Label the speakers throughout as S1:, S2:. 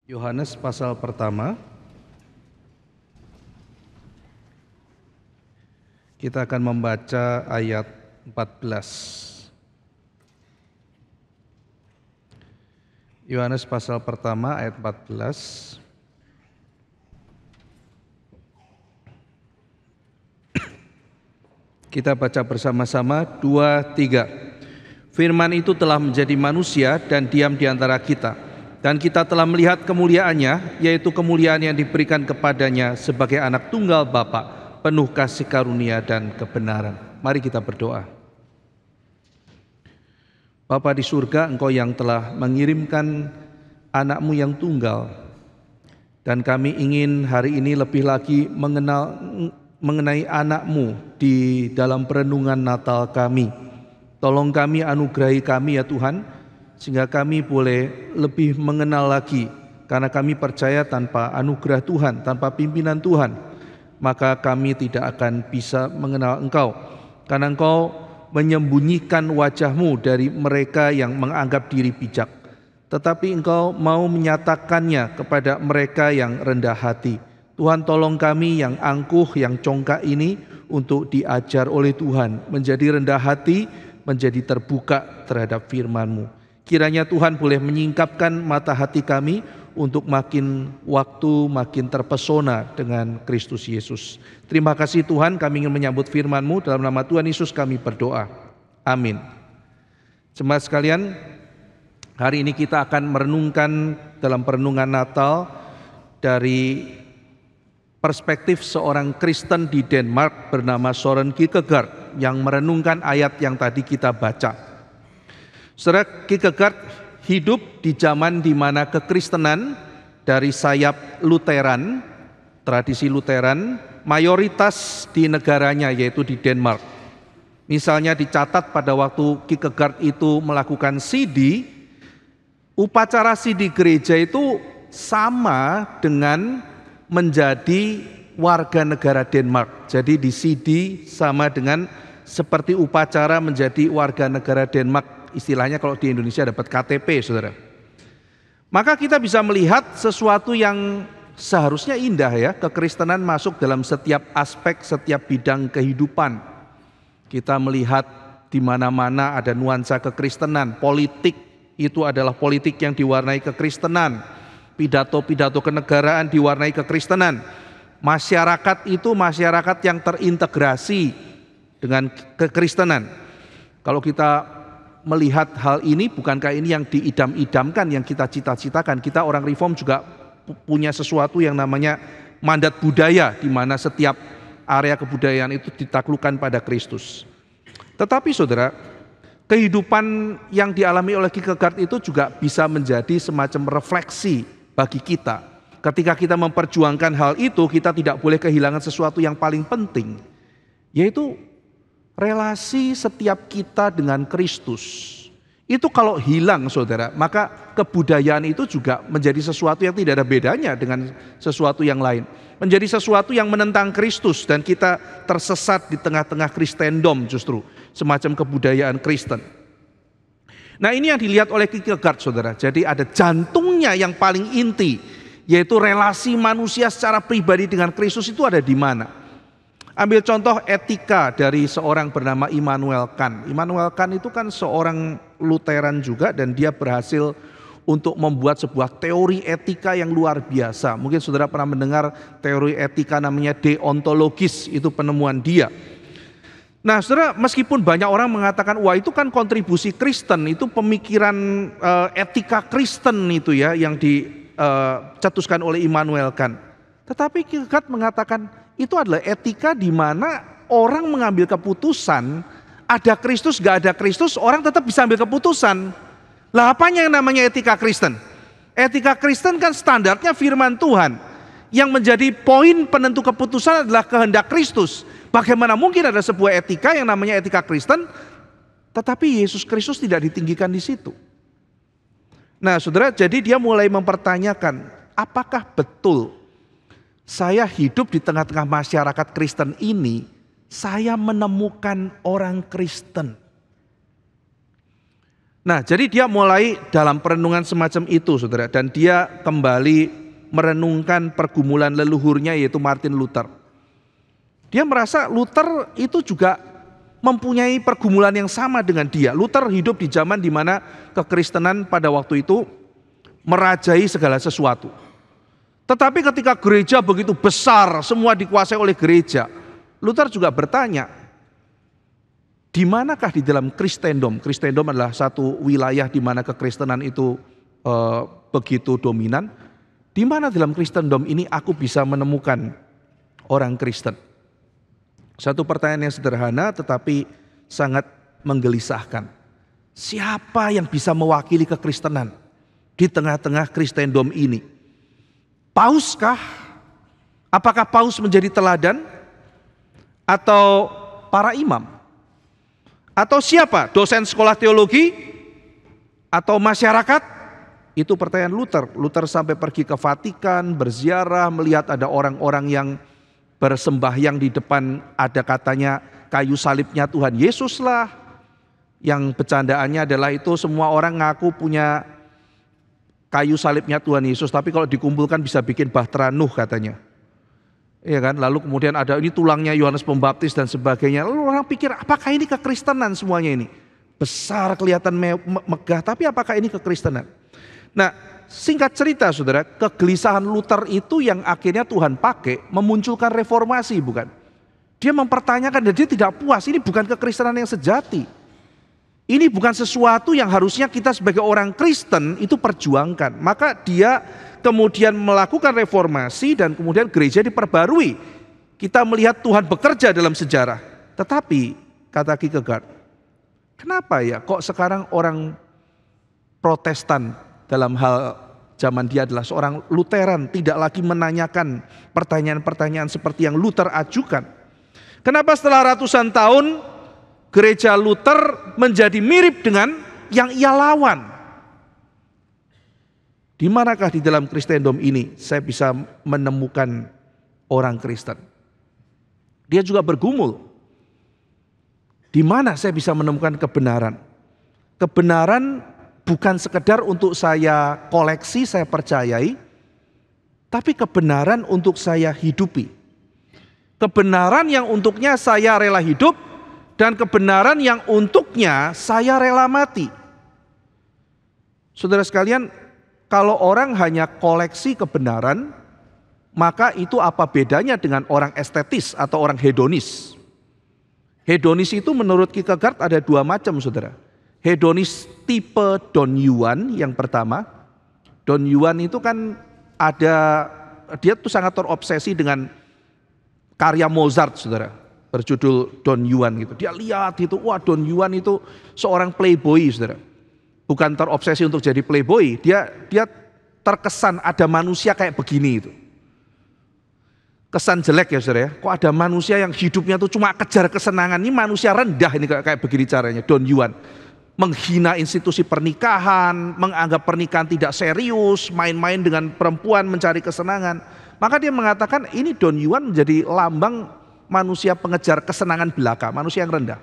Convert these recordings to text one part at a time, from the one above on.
S1: Yohanes pasal pertama, kita akan membaca ayat 14. Yohanes pasal pertama ayat 14. Kita baca bersama-sama, 2, 3. Firman itu telah menjadi manusia dan diam di antara kita. Dan kita telah melihat kemuliaannya, yaitu kemuliaan yang diberikan kepadanya sebagai anak tunggal Bapa, penuh kasih karunia dan kebenaran. Mari kita berdoa. Bapa di surga, Engkau yang telah mengirimkan anak-Mu yang tunggal, dan kami ingin hari ini lebih lagi mengenai anak-Mu di dalam perenungan Natal kami. Tolong kami, anugerahi kami ya Tuhan, sehingga kami boleh lebih mengenal lagi, karena kami percaya tanpa anugerah Tuhan, tanpa pimpinan Tuhan, maka kami tidak akan bisa mengenal Engkau, karena Engkau menyembunyikan wajah-Mu dari mereka yang menganggap diri bijak, tetapi Engkau mau menyatakannya kepada mereka yang rendah hati. Tuhan, tolong kami yang angkuh, yang congkak ini untuk diajar oleh Tuhan, menjadi rendah hati, menjadi terbuka terhadap firman-Mu. Kiranya Tuhan boleh menyingkapkan mata hati kami untuk makin waktu makin terpesona dengan Kristus Yesus. Terima kasih Tuhan, kami ingin menyambut firman-Mu, dalam nama Tuhan Yesus kami berdoa. Amin. Jemaat sekalian, hari ini kita akan merenungkan dalam perenungan Natal dari perspektif seorang Kristen di Denmark bernama Søren Kierkegaard yang merenungkan ayat yang tadi kita baca. Saudara, Kierkegaard hidup di zaman di mana kekristenan dari sayap Lutheran, tradisi Lutheran, mayoritas di negaranya yaitu di Denmark. Misalnya dicatat pada waktu Kierkegaard itu melakukan sidi, upacara sidi gereja itu sama dengan menjadi warga negara Denmark. Jadi di sidi sama dengan seperti upacara menjadi warga negara Denmark. Istilahnya kalau di Indonesia dapat KTP, saudara. Maka kita bisa melihat sesuatu yang seharusnya indah ya, kekristenan masuk dalam setiap aspek, setiap bidang kehidupan. Kita melihat di mana-mana ada nuansa kekristenan, politik itu adalah politik yang diwarnai kekristenan, pidato-pidato kenegaraan diwarnai kekristenan. Masyarakat itu masyarakat yang terintegrasi dengan kekristenan. Kalau kita melihat hal ini, bukankah ini yang diidam-idamkan, yang kita cita-citakan? Kita orang Reform juga punya sesuatu yang namanya mandat budaya, di mana setiap area kebudayaan itu ditaklukkan pada Kristus. Tetapi saudara, kehidupan yang dialami oleh Kierkegaard itu juga bisa menjadi semacam refleksi bagi kita. Ketika kita memperjuangkan hal itu, kita tidak boleh kehilangan sesuatu yang paling penting, yaitu relasi setiap kita dengan Kristus. Itu kalau hilang saudara, maka kebudayaan itu juga menjadi sesuatu yang tidak ada bedanya dengan sesuatu yang lain. Menjadi sesuatu yang menentang Kristus dan kita tersesat di tengah-tengah Kristendom justru. Semacam kebudayaan Kristen. Nah ini yang dilihat oleh Kierkegaard saudara. Jadi ada jantungnya yang paling inti, yaitu relasi manusia secara pribadi dengan Kristus itu ada di mana. Ambil contoh etika dari seorang bernama Immanuel Kant. Immanuel Kant itu kan seorang Lutheran juga, dan dia berhasil untuk membuat sebuah teori etika yang luar biasa. Mungkin saudara pernah mendengar teori etika namanya deontologis, itu penemuan dia. Nah saudara, meskipun banyak orang mengatakan, wah itu kan kontribusi Kristen, itu pemikiran etika Kristen itu ya yang dicetuskan oleh Immanuel Kant. Tetapi Kierkegaard mengatakan, itu adalah etika di mana orang mengambil keputusan, ada Kristus, gak ada Kristus, orang tetap bisa ambil keputusan. Lah apanya yang namanya etika Kristen? Etika Kristen kan standarnya firman Tuhan. Yang menjadi poin penentu keputusan adalah kehendak Kristus. Bagaimana mungkin ada sebuah etika yang namanya etika Kristen, tetapi Yesus Kristus tidak ditinggikan di situ. Nah saudara, jadi dia mulai mempertanyakan, apakah betul saya hidup di tengah-tengah masyarakat Kristen ini, saya menemukan orang Kristen. Nah, jadi dia mulai dalam perenungan semacam itu, saudara. Dan dia kembali merenungkan pergumulan leluhurnya, yaitu Martin Luther. Dia merasa Luther itu juga mempunyai pergumulan yang sama dengan dia. Luther hidup di zaman di mana kekristenan pada waktu itu merajai segala sesuatu. Tetapi ketika gereja begitu besar, semua dikuasai oleh gereja, Luther juga bertanya, di manakah di dalam Kristendom? Kristendom adalah satu wilayah di mana kekristenan itu begitu dominan. Di mana dalam Kristendom ini aku bisa menemukan orang Kristen? Satu pertanyaan yang sederhana tetapi sangat menggelisahkan. Siapa yang bisa mewakili kekristenan di tengah-tengah Kristendom ini? Paus kah? Apakah Paus menjadi teladan? Atau para imam? Atau siapa? Dosen sekolah teologi? Atau masyarakat? Itu pertanyaan Luther. Luther sampai pergi ke Vatikan, berziarah, melihat ada orang-orang yang bersembahyang di depan, ada katanya kayu salibnya Tuhan Yesus lah. Yang bercandaannya adalah itu semua orang ngaku punya kayu salibnya Tuhan Yesus, tapi kalau dikumpulkan bisa bikin bahtera Nuh katanya. Iya kan? Lalu kemudian ada ini tulangnya Yohanes Pembaptis dan sebagainya. Lalu orang pikir apakah ini kekristenan semuanya ini? Besar kelihatan megah, tapi apakah ini kekristenan? Nah, singkat cerita saudara, kegelisahan Luther itu yang akhirnya Tuhan pakai memunculkan reformasi, bukan? Dia mempertanyakan dan dia tidak puas, ini bukan kekristenan yang sejati. Ini bukan sesuatu yang harusnya kita sebagai orang Kristen itu perjuangkan. Maka dia kemudian melakukan reformasi dan kemudian gereja diperbarui. Kita melihat Tuhan bekerja dalam sejarah. Tetapi kata Kierkegaard, kenapa ya kok sekarang orang Protestan dalam hal zaman dia adalah seorang Lutheran tidak lagi menanyakan pertanyaan-pertanyaan seperti yang Luther ajukan. Kenapa setelah ratusan tahun gereja Luther menjadi mirip dengan yang ia lawan? Di manakah di dalam Kristendom ini saya bisa menemukan orang Kristen? Dia juga bergumul. Di mana saya bisa menemukan kebenaran? Kebenaran bukan sekedar untuk saya koleksi, saya percayai, tapi kebenaran untuk saya hidupi. Kebenaran yang untuknya saya rela hidup dan kebenaran yang untuknya saya rela mati. Saudara sekalian, kalau orang hanya koleksi kebenaran, maka itu apa bedanya dengan orang estetis atau orang hedonis? Hedonis itu menurut Kierkegaard ada dua macam, saudara. Hedonis tipe Don Juan yang pertama. Don Juan itu kan dia tuh sangat terobsesi dengan karya Mozart, saudara. Berjudul Don Juan gitu. Dia lihat itu, wah Don Juan itu seorang playboy, saudara. Bukan terobsesi untuk jadi playboy, dia terkesan ada manusia kayak begini itu. Kesan jelek ya saudara ya, kok ada manusia yang hidupnya tuh cuma kejar kesenangan, ini manusia rendah ini kayak begini caranya. Don Juan menghina institusi pernikahan, menganggap pernikahan tidak serius, main-main dengan perempuan mencari kesenangan. Maka dia mengatakan ini Don Juan menjadi lambang manusia pengejar kesenangan belaka, manusia yang rendah.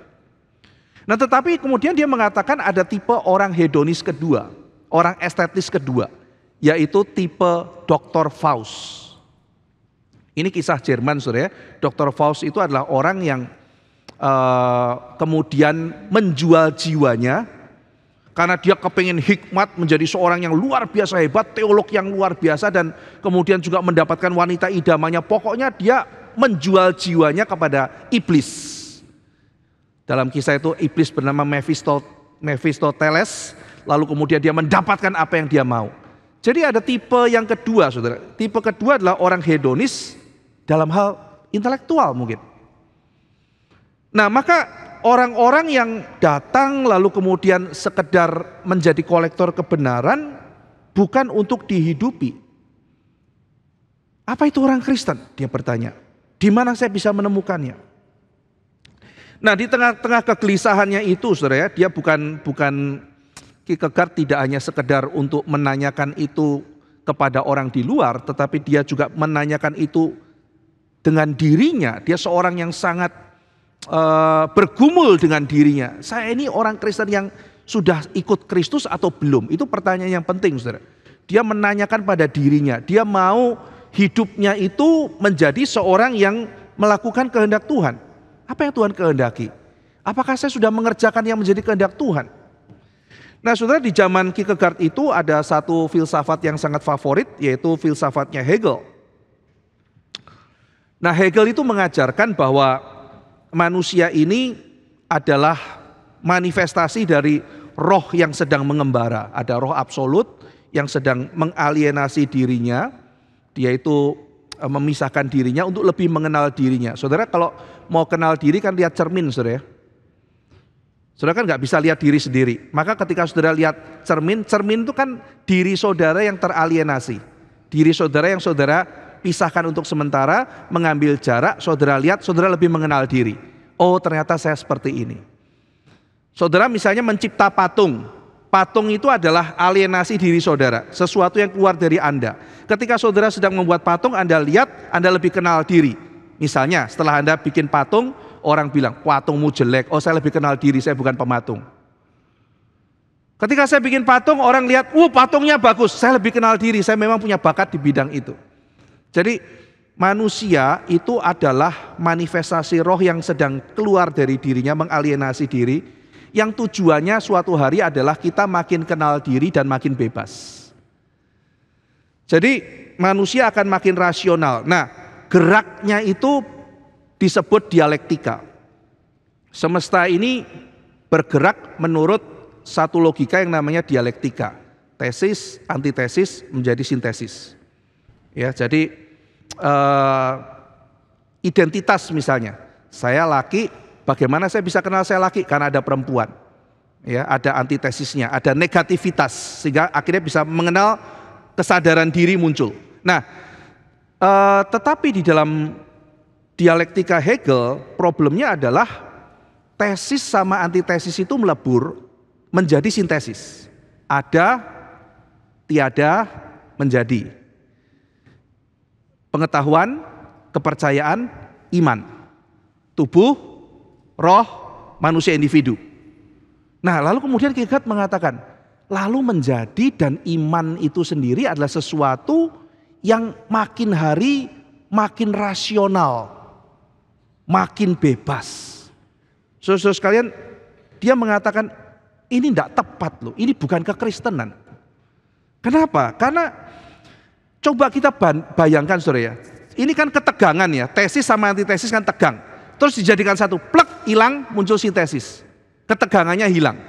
S1: Nah tetapi kemudian dia mengatakan ada tipe orang hedonis kedua, orang estetis kedua, yaitu tipe Dr. Faust. Ini kisah Jerman saudara ya, Dr. Faust itu adalah orang yang kemudian menjual jiwanya karena dia kepengen hikmat, menjadi seorang yang luar biasa hebat, teolog yang luar biasa dan kemudian juga mendapatkan wanita idamannya. Pokoknya dia menjual jiwanya kepada iblis. Dalam kisah itu iblis bernama Mephistopheles, lalu kemudian dia mendapatkan apa yang dia mau. Jadi ada tipe yang kedua saudara. Tipe kedua adalah orang hedonis dalam hal intelektual mungkin. Nah maka orang-orang yang datang lalu kemudian sekedar menjadi kolektor kebenaran bukan untuk dihidupi. Apa itu orang Kristen? Dia bertanya. Di mana saya bisa menemukannya? Nah di tengah-tengah kegelisahannya itu saudara ya, dia bukan Kierkegaard tidak hanya sekedar untuk menanyakan itu kepada orang di luar, tetapi dia juga menanyakan itu dengan dirinya. Dia seorang yang sangat bergumul dengan dirinya. Saya ini orang Kristen yang sudah ikut Kristus atau belum? Itu pertanyaan yang penting, saudara. Dia menanyakan pada dirinya, dia mau hidupnya itu menjadi seorang yang melakukan kehendak Tuhan. Apa yang Tuhan kehendaki? Apakah saya sudah mengerjakan yang menjadi kehendak Tuhan? Nah saudara, di zaman Kierkegaard itu ada satu filsafat yang sangat favorit, yaitu filsafatnya Hegel. Nah Hegel itu mengajarkan bahwa manusia ini adalah manifestasi dari roh yang sedang mengembara. Ada roh absolut yang sedang mengalienasi dirinya, dia itu memisahkan dirinya untuk lebih mengenal dirinya. Saudara kalau mau kenal diri kan lihat cermin, saudara ya. Saudara kan nggak bisa lihat diri sendiri. Maka ketika saudara lihat cermin, cermin itu kan diri saudara yang teralienasi. Diri saudara yang saudara pisahkan untuk sementara, mengambil jarak, saudara lihat, saudara lebih mengenal diri. Oh ternyata saya seperti ini. Saudara misalnya mencipta patung. Patung itu adalah alienasi diri saudara, sesuatu yang keluar dari Anda. Ketika saudara sedang membuat patung, Anda lihat, Anda lebih kenal diri. Misalnya setelah Anda bikin patung, orang bilang, patungmu jelek, oh saya lebih kenal diri, saya bukan pematung. Ketika saya bikin patung, orang lihat, patungnya bagus, saya lebih kenal diri, saya memang punya bakat di bidang itu. Jadi manusia itu adalah manifestasi roh yang sedang keluar dari dirinya, mengalienasi diri, yang tujuannya suatu hari adalah kita makin kenal diri dan makin bebas. Jadi manusia akan makin rasional. Nah, geraknya itu disebut dialektika. Semesta ini bergerak menurut satu logika yang namanya dialektika. Tesis, antitesis menjadi sintesis. Ya, jadi identitas misalnya, saya laki, bagaimana saya bisa kenal saya laki? Karena ada perempuan. Ya, ada antitesisnya, ada negativitas sehingga akhirnya bisa mengenal kesadaran diri muncul. Nah, tetapi di dalam dialektika Hegel problemnya adalah tesis sama antitesis itu melebur menjadi sintesis. Ada, tiada, menjadi. Pengetahuan, kepercayaan, iman. Tubuh, roh, manusia individu. Nah lalu kemudian Kierkegaard mengatakan, lalu menjadi dan iman itu sendiri adalah sesuatu yang makin hari makin rasional, makin bebas. Saudara-saudara sekalian, dia mengatakan ini tidak tepat loh, ini bukan kekristenan. Kenapa? Karena coba kita bayangkan saudara ya, ini kan ketegangan ya, tesis sama antitesis kan tegang. Terus dijadikan satu, plek, hilang, muncul sintesis. Ketegangannya hilang.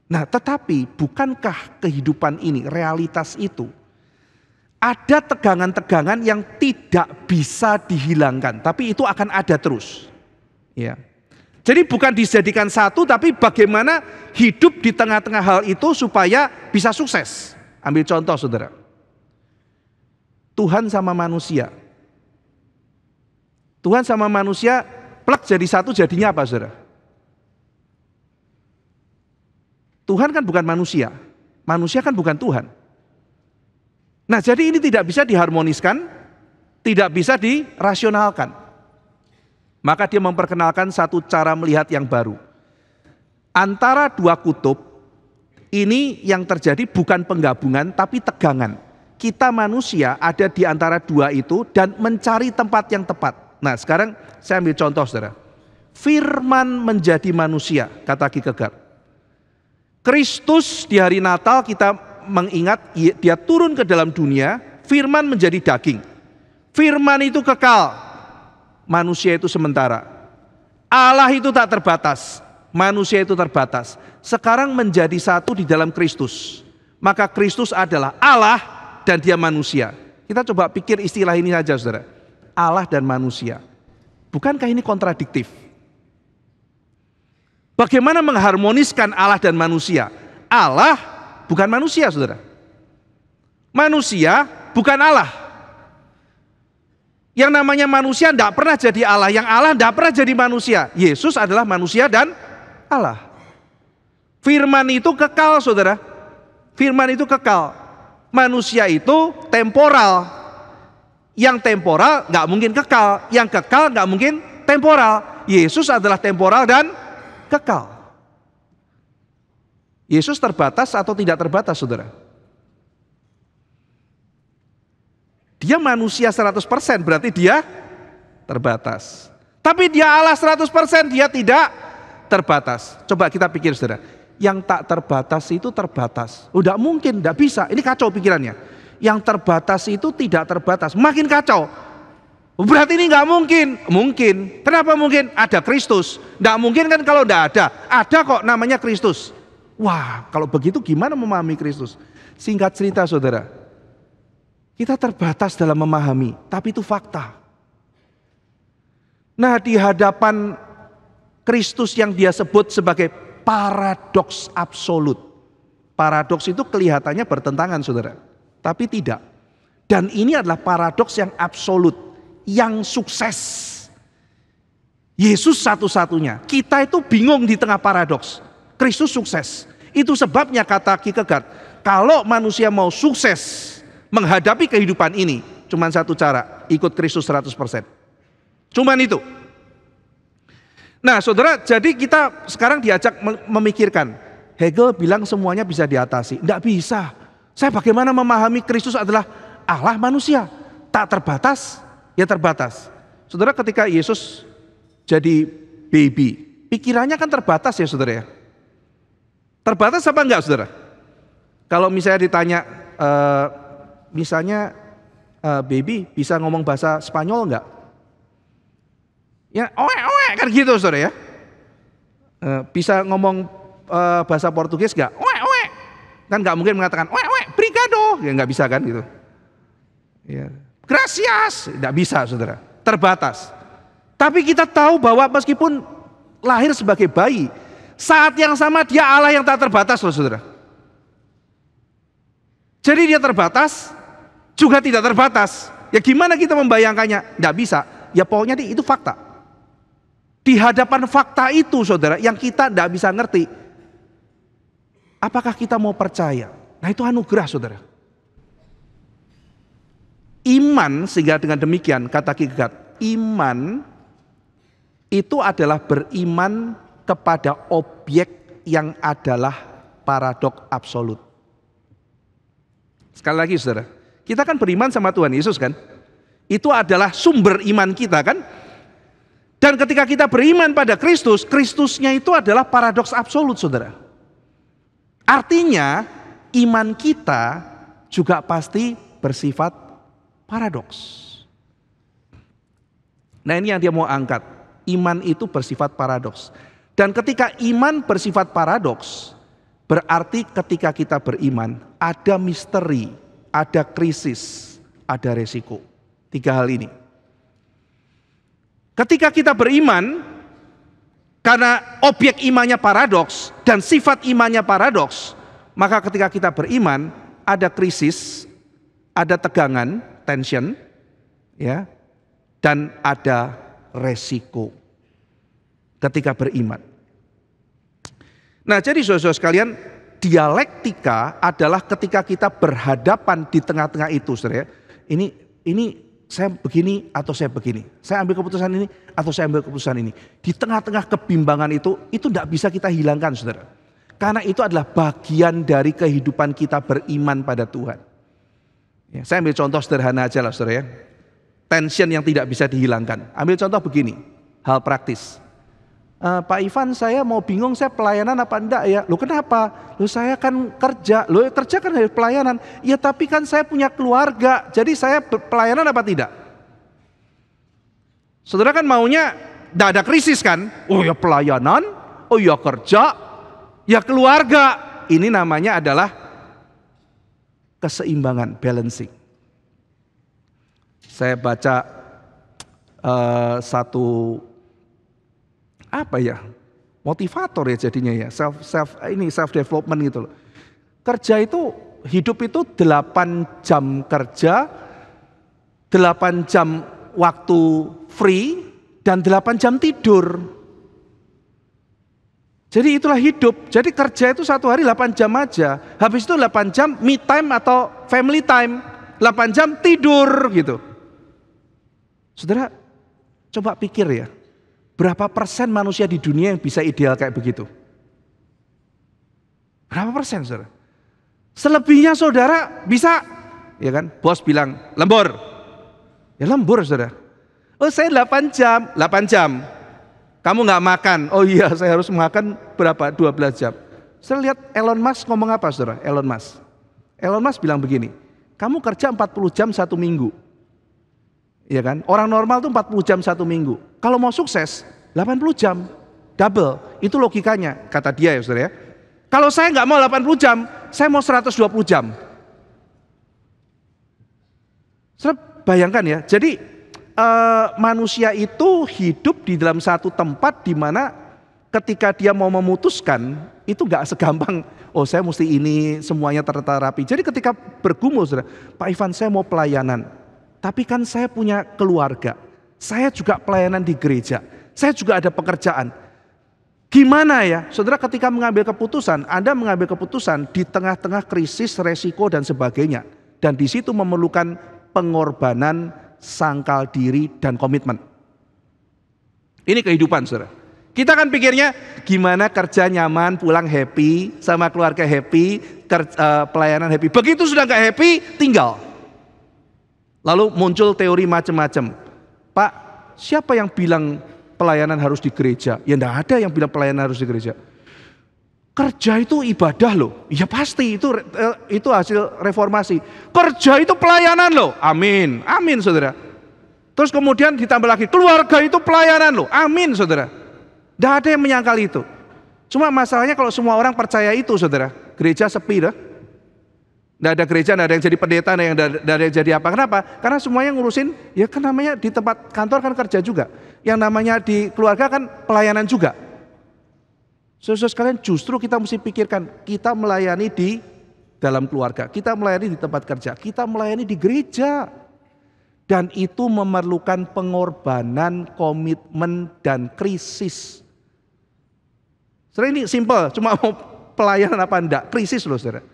S1: Nah tetapi bukankah kehidupan ini, realitas itu, ada tegangan-tegangan yang tidak bisa dihilangkan, tapi itu akan ada terus. Ya. Jadi bukan dijadikan satu, tapi bagaimana hidup di tengah-tengah hal itu supaya bisa sukses. Ambil contoh saudara. Tuhan sama manusia. Tuhan sama manusia plak jadi satu, jadinya apa saudara? Tuhan kan bukan manusia, manusia kan bukan Tuhan. Nah jadi ini tidak bisa diharmoniskan, tidak bisa dirasionalkan. Maka dia memperkenalkan satu cara melihat yang baru. Antara dua kutub, ini yang terjadi bukan penggabungan tapi tegangan. Kita manusia ada di antara dua itu dan mencari tempat yang tepat. Nah sekarang saya ambil contoh saudara. Firman menjadi manusia, kata Kierkegaard. Kristus di hari Natal kita mengingat dia turun ke dalam dunia, firman menjadi daging. Firman itu kekal, manusia itu sementara. Allah itu tak terbatas, manusia itu terbatas. Sekarang menjadi satu di dalam Kristus. Maka Kristus adalah Allah dan dia manusia. Kita coba pikir istilah ini saja saudara. Allah dan manusia. Bukankah ini kontradiktif? Bagaimana mengharmoniskan Allah dan manusia? Allah bukan manusia saudara. Manusia bukan Allah. Yang namanya manusia tidak pernah jadi Allah. Yang Allah tidak pernah jadi manusia. Yesus adalah manusia dan Allah. Firman itu kekal saudara. Firman itu kekal. Manusia itu temporal. Yang temporal nggak mungkin kekal. Yang kekal nggak mungkin temporal. Yesus adalah temporal dan kekal. Yesus terbatas atau tidak terbatas, saudara? Dia manusia 100%, berarti dia terbatas. Tapi dia Allah 100%, dia tidak terbatas. Coba kita pikir, saudara. Yang tak terbatas itu terbatas. Udah mungkin, tidak bisa. Ini kacau pikirannya. Yang terbatas itu tidak terbatas. Makin kacau. Berarti ini nggak mungkin. Mungkin. Kenapa mungkin? Ada Kristus. Nggak mungkin kan kalau nggak ada. Ada kok namanya Kristus. Wah, kalau begitu gimana memahami Kristus? Singkat cerita, saudara. Kita terbatas dalam memahami, tapi itu fakta. Nah, di hadapan Kristus yang dia sebut sebagai paradoks absolut. Paradoks itu kelihatannya bertentangan, saudara. Tapi tidak. Dan ini adalah paradoks yang absolut, yang sukses. Yesus satu-satunya. Kita itu bingung di tengah paradoks. Kristus sukses. Itu sebabnya kata Kierkegaard, kalau manusia mau sukses menghadapi kehidupan ini, cuma satu cara, ikut Kristus 100%. Cuman itu. Nah, saudara, jadi kita sekarang diajak memikirkan, Hegel bilang semuanya bisa diatasi. Tidak bisa. Saya bagaimana memahami Kristus adalah Allah manusia. Tak terbatas, ya terbatas. Saudara, ketika Yesus jadi baby, pikirannya kan terbatas ya, saudara ya. Terbatas apa enggak, saudara? Kalau misalnya ditanya, misalnya baby bisa ngomong bahasa Spanyol enggak? Ya, oe kan gitu, saudara ya. Bisa ngomong bahasa Portugis enggak? Oe. Kan enggak mungkin mengatakan oe, brigado. Ya enggak bisa kan gitu. Ya. Gracias, enggak bisa, saudara. Terbatas. Tapi kita tahu bahwa meskipun lahir sebagai bayi, saat yang sama dia Allah yang tak terbatas loh, saudara. Jadi dia terbatas, juga tidak terbatas. Ya gimana kita membayangkannya? Tidak bisa. Ya pokoknya itu fakta. Di hadapan fakta itu, saudara, yang kita tidak bisa ngerti, apakah kita mau percaya? Nah, itu anugerah, saudara. Iman, sehingga dengan demikian kata Kierkegaard, iman itu adalah beriman kepada objek yang adalah paradok absolut. Sekali lagi, saudara, kita kan beriman sama Tuhan Yesus kan? Itu adalah sumber iman kita kan? Dan ketika kita beriman pada Kristus, Kristusnya itu adalah paradoks absolut, saudara. Artinya iman kita juga pasti bersifat paradoks. Nah, ini yang dia mau angkat. Iman itu bersifat paradoks. Dan ketika iman bersifat paradoks, berarti ketika kita beriman, ada misteri, ada krisis, ada resiko. 3 hal ini. Ketika kita beriman, karena objek imannya paradoks dan sifat imannya paradoks, maka ketika kita beriman, ada krisis, ada tegangan, tension, ya, dan ada resiko ketika beriman. Nah, jadi saudara-saudara sekalian, dialektika adalah ketika kita berhadapan di tengah-tengah itu, saudara. Ini saya begini atau saya begini. Saya ambil keputusan ini atau saya ambil keputusan ini. Di tengah-tengah kebimbangan itu tidak bisa kita hilangkan, saudara. Karena itu adalah bagian dari kehidupan kita beriman pada Tuhan. Ya, saya ambil contoh sederhana aja lah, saudara ya. Tension yang tidak bisa dihilangkan. Ambil contoh begini, hal praktis. Pak Ivan, saya mau bingung, saya pelayanan apa enggak ya? Loh kenapa? Loh saya kan kerja. Loh kerja kan harus pelayanan. Ya tapi kan saya punya keluarga. Jadi saya pelayanan apa tidak? Saudara kan maunya enggak ada krisis kan? Oh ya pelayanan, oh ya kerja, ya keluarga. Ini namanya adalah keseimbangan, balancing. Saya baca satu motivator ya jadinya ya, self development gitu loh. Kerja itu, hidup itu 8 jam kerja, 8 jam waktu free, dan 8 jam tidur. Jadi itulah hidup. Jadi kerja itu 1 hari 8 jam aja. Habis itu 8 jam me time atau family time. 8 jam tidur gitu. Saudara, coba pikir ya. Berapa persen manusia di dunia yang bisa ideal kayak begitu? Berapa persen, saudara? Selebihnya saudara bisa, ya kan? Bos bilang, lembur. Ya lembur, saudara. Oh saya 8 jam, 8 jam. Kamu nggak makan. Oh iya, saya harus makan berapa? 12 jam. Saya lihat Elon Musk ngomong apa, saudara? Elon Musk bilang begini, kamu kerja 40 jam 1 minggu. Ya kan? Orang normal tuh 40 jam 1 minggu. Kalau mau sukses, 80 jam. Double. Itu logikanya, kata dia ya, saudara ya. Kalau saya nggak mau 80 jam, saya mau 120 jam. Saudara bayangkan ya, jadi manusia itu hidup di dalam satu tempat di mana ketika dia mau memutuskan, itu nggak segampang, oh saya mesti ini, semuanya tertata rapi. Jadi ketika bergumul, saudara, Pak Ivan saya mau pelayanan, tapi kan saya punya keluarga, saya juga pelayanan di gereja, saya juga ada pekerjaan. Gimana ya, saudara ketika mengambil keputusan, Anda mengambil keputusan di tengah-tengah krisis, resiko dan sebagainya. Dan di situ memerlukan pengorbanan, sangkal diri dan komitmen. Ini kehidupan, saudara. Kita kan pikirnya gimana kerja nyaman, pulang happy, sama keluarga happy, pelayanan happy. Begitu sudah nggak happy, tinggal. Lalu muncul teori macam-macam. Pak, siapa yang bilang pelayanan harus di gereja? Ya enggak ada yang bilang pelayanan harus di gereja. Kerja itu ibadah loh. Ya pasti itu hasil reformasi. Kerja itu pelayanan loh. Amin. Amin, saudara. Terus kemudian ditambah lagi, keluarga itu pelayanan loh. Amin, saudara. Enggak ada yang menyangkal itu. Cuma masalahnya kalau semua orang percaya itu, saudara, gereja sepi dah. Enggak ada gereja, enggak ada yang jadi pendeta, enggak ada yang jadi apa. Kenapa? Karena semuanya ngurusin, ya kan namanya di tempat kantor kan kerja juga. Yang namanya di keluarga kan pelayanan juga. Saudara sekalian, justru kita mesti pikirkan, kita melayani di dalam keluarga, kita melayani di tempat kerja, kita melayani di gereja. Dan itu memerlukan pengorbanan, komitmen, dan krisis. Saudara, ini simple, cuma mau pelayanan apa enggak, krisis loh, saudara.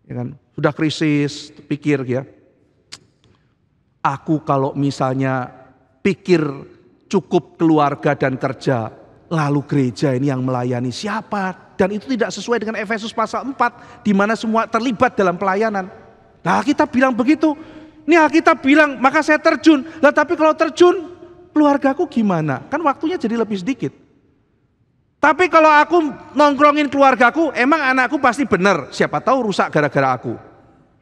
S1: Ya kan? Sudah krisis, pikir ya, aku kalau misalnya pikir cukup keluarga dan kerja, lalu gereja ini yang melayani siapa? Dan itu tidak sesuai dengan Efesus pasal 4, di mana semua terlibat dalam pelayanan. Nah kita bilang begitu, ini Alkitab bilang maka saya terjun. Lah tapi kalau terjun, keluargaku gimana? Kan waktunya jadi lebih sedikit. Tapi kalau aku nongkrongin keluargaku, emang anakku pasti benar. Siapa tahu rusak gara-gara aku.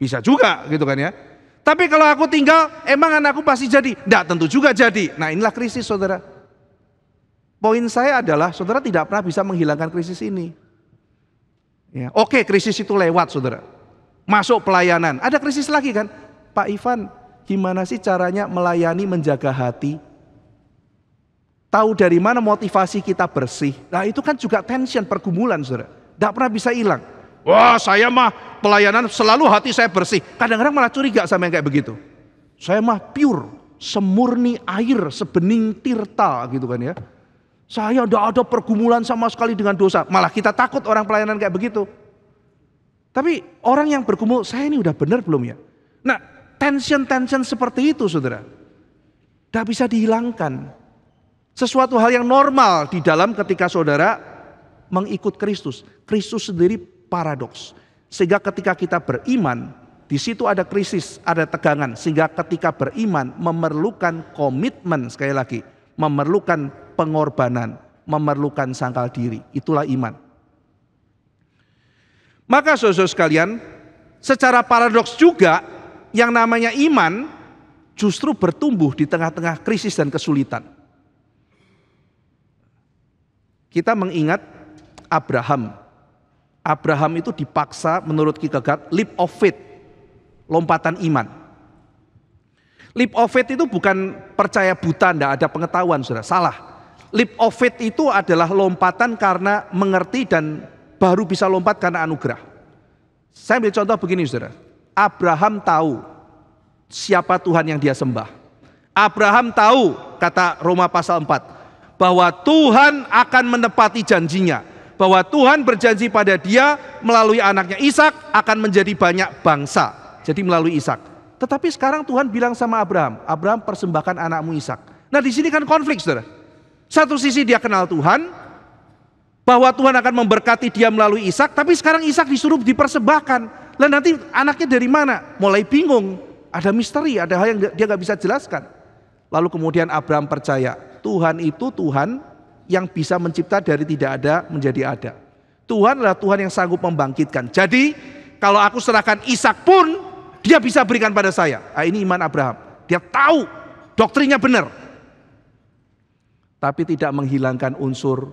S1: Bisa juga gitu kan ya. Tapi kalau aku tinggal, emang anakku pasti jadi? Enggak, tentu juga jadi. Nah inilah krisis, saudara. Poin saya adalah, saudara tidak pernah bisa menghilangkan krisis ini. Ya, oke, krisis itu lewat, saudara. Masuk pelayanan, ada krisis lagi kan? Pak Ivan, gimana sih caranya melayani, menjaga hati? Tahu dari mana motivasi kita bersih? Nah itu kan juga tension, pergumulan, saudara. Tidak pernah bisa hilang. Wah saya mah pelayanan selalu hati saya bersih. Kadang-kadang malah curiga sama yang kayak begitu. Saya mah pure, semurni air, sebening tirta gitu kan ya. Saya tidak ada pergumulan sama sekali dengan dosa. Malah kita takut orang pelayanan kayak begitu. Tapi orang yang bergumul, saya ini udah benar belum ya? Nah tension-tension seperti itu, saudara, tidak bisa dihilangkan. Sesuatu hal yang normal di dalam ketika saudara mengikut Kristus. Kristus sendiri paradoks. Sehingga ketika kita beriman, di situ ada krisis, ada tegangan. Sehingga ketika beriman memerlukan komitmen, sekali lagi, memerlukan pengorbanan, memerlukan sangkal diri. Itulah iman. Maka saudara sekalian, secara paradoks juga, yang namanya iman justru bertumbuh di tengah-tengah krisis dan kesulitan. Kita mengingat Abraham. Abraham itu dipaksa menurut Kierkegaard leap of faith, lompatan iman. Leap of faith itu bukan percaya buta, tidak ada pengetahuan, saudara. Salah. Leap of faith itu adalah lompatan karena mengerti dan baru bisa lompat karena anugerah. Saya ambil contoh begini, saudara. Abraham tahu siapa Tuhan yang dia sembah. Abraham tahu, kata Roma pasal 4, bahwa Tuhan akan menepati janjinya. Bahwa Tuhan berjanji pada dia melalui anaknya Ishak akan menjadi banyak bangsa. Jadi melalui Ishak. Tetapi sekarang Tuhan bilang sama Abraham, Abraham persembahkan anakmu Ishak. Nah di sini kan konflik, saudara. Satu sisi dia kenal Tuhan, bahwa Tuhan akan memberkati dia melalui Ishak, tapi sekarang Ishak disuruh dipersembahkan. Lah nanti anaknya dari mana? Mulai bingung, ada misteri, ada hal yang dia nggak bisa jelaskan. Lalu kemudian Abraham percaya, Tuhan itu Tuhan yang bisa mencipta dari tidak ada menjadi ada. Tuhan adalah Tuhan yang sanggup membangkitkan. Jadi kalau aku serahkan Ishak pun dia bisa berikan pada saya. Nah, ini iman Abraham. Dia tahu doktrinnya benar, tapi tidak menghilangkan unsur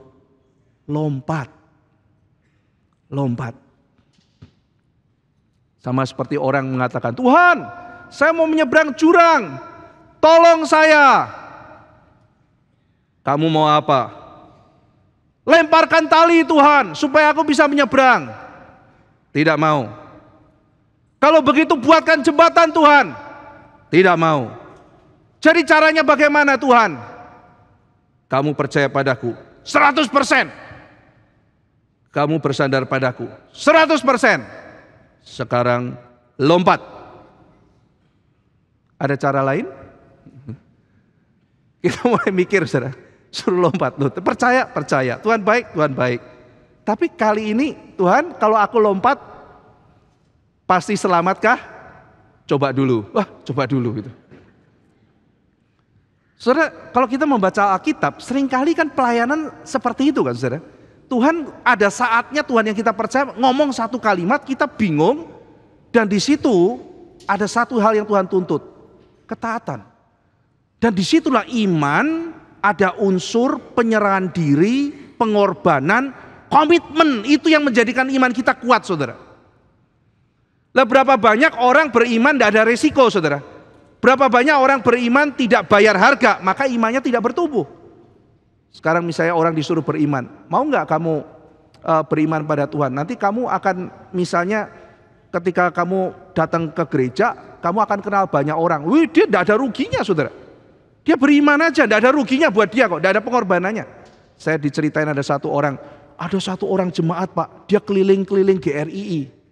S1: lompat. Sama seperti orang mengatakan, Tuhan, saya mau menyeberang jurang, tolong saya. Kamu mau apa? Lemparkan tali Tuhan, supaya aku bisa menyeberang. Tidak mau. Kalau begitu buatkan jembatan Tuhan. Tidak mau. Jadi caranya bagaimana Tuhan? Kamu percaya padaku 100%. Kamu bersandar padaku 100%. Sekarang lompat. Ada cara lain? Kita mulai mikir, saudara. Suruh lompat. Loh, percaya. Tuhan baik. Tapi kali ini, Tuhan, kalau aku lompat, pasti selamatkah? Coba dulu. Coba dulu gitu. Saudara, kalau kita membaca Alkitab, seringkali kan pelayanan seperti itu kan, saudara. Tuhan ada saatnya Tuhan yang kita percaya ngomong satu kalimat, kita bingung, dan di situ ada satu hal yang Tuhan tuntut, ketaatan. Dan disitulah iman, ada unsur penyerahan diri, pengorbanan, komitmen, itu yang menjadikan iman kita kuat, saudara. Lah berapa banyak orang beriman tidak ada resiko, saudara. Berapa banyak orang beriman tidak bayar harga, maka imannya tidak bertumbuh. Sekarang misalnya orang disuruh beriman, mau nggak kamu beriman pada Tuhan? Nanti kamu akan misalnya ketika kamu datang ke gereja, kamu akan kenal banyak orang. Wih, dia tidak ada ruginya, saudara. Dia beriman aja, tidak ada ruginya buat dia kok, tidak ada pengorbanannya. Saya diceritain ada satu orang jemaat Pak, dia keliling-keliling GRII.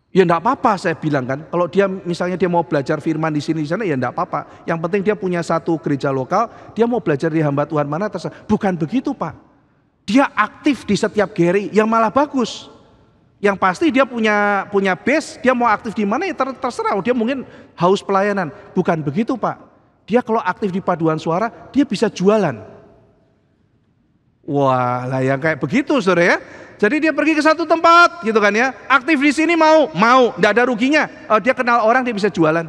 S1: Ya enggak apa-apa saya bilang kan, kalau dia misalnya dia mau belajar firman di sini di sana ya enggak apa-apa. Yang penting dia punya satu gereja lokal, dia mau belajar di hamba Tuhan mana terserah. Bukan begitu Pak. Dia aktif di setiap GRI, yang malah bagus. Yang pasti dia punya base, dia mau aktif di mana ya terserah. Dia mungkin haus pelayanan. Bukan begitu Pak. Dia kalau aktif di paduan suara, dia bisa jualan. Wah, lah yang kayak begitu saudara ya. Jadi dia pergi ke satu tempat gitu kan ya. Aktif di sini mau, enggak ada ruginya. Dia kenal orang, dia bisa jualan.